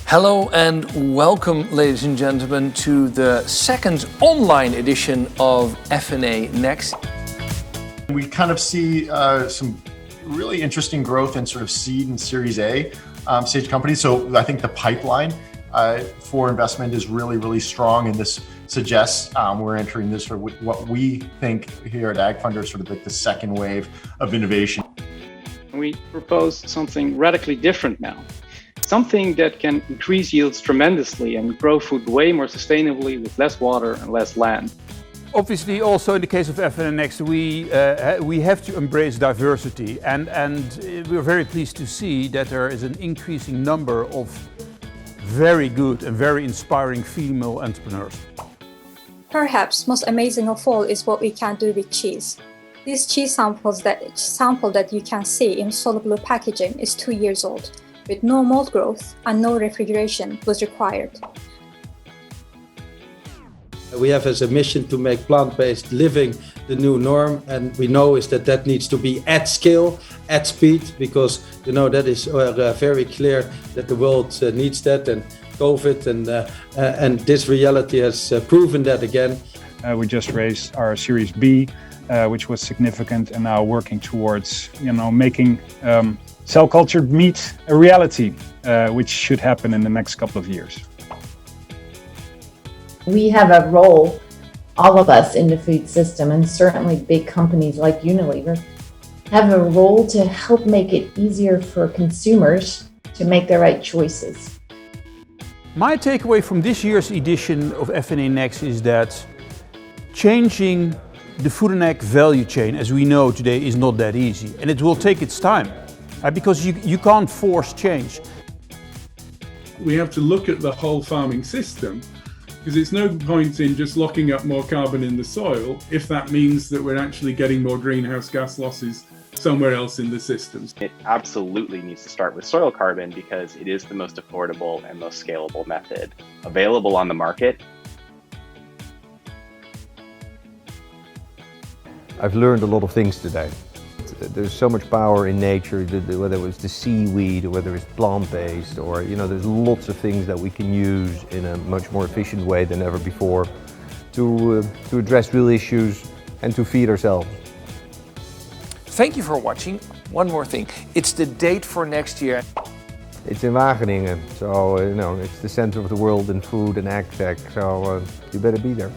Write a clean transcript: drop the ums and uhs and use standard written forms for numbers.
Hello and welcome, ladies and gentlemen, to the second online edition of F&A Next. We kind of see some really interesting growth in sort of seed and Series A stage companies. So I think the pipeline for investment is really strong, and this suggests we're entering this sort of what we think here at AgFunder is sort of like the second wave of innovation. We propose something radically different now. Something that can increase yields tremendously and grow food way more sustainably with less water and less land. Obviously, also in the case of F&A Next, we have to embrace diversity, and we're very pleased to see that there is an increasing number of very good and very inspiring female entrepreneurs. Perhaps most amazing of all is what we can do with cheese. This cheese sample that you can see in solid blue packaging is 2 years old, with no mold growth and no refrigeration was required. We have as a mission to make plant-based living the new norm, and we know is that needs to be at scale, at speed, because that is very clear that the world needs that, and COVID and this reality has proven that again. We just raised our Series B, which was significant, and now working towards making cell-cultured meat a reality, which should happen in the next couple of years. We have a role, all of us in the food system, and certainly big companies like Unilever, have a role to help make it easier for consumers to make the right choices. My takeaway from this year's edition of F&A Next is that changing the food and ag value chain as we know today is not that easy, and it will take its time, because you can't force change. We have to look at the whole farming system, because it's no point in just locking up more carbon in the soil if that means that we're actually getting more greenhouse gas losses somewhere else in the systems. It absolutely needs to start with soil carbon because it is the most affordable and most scalable method available on the market. I've learned a lot of things today. There's so much power in nature, whether it was the seaweed or whether it's plant-based, or there's lots of things that we can use in a much more efficient way than ever before to address real issues and to feed ourselves. Thank you for watching. One more thing, it's the date for next year. It's in Wageningen, so it's the center of the world in food and ag tech, so you better be there.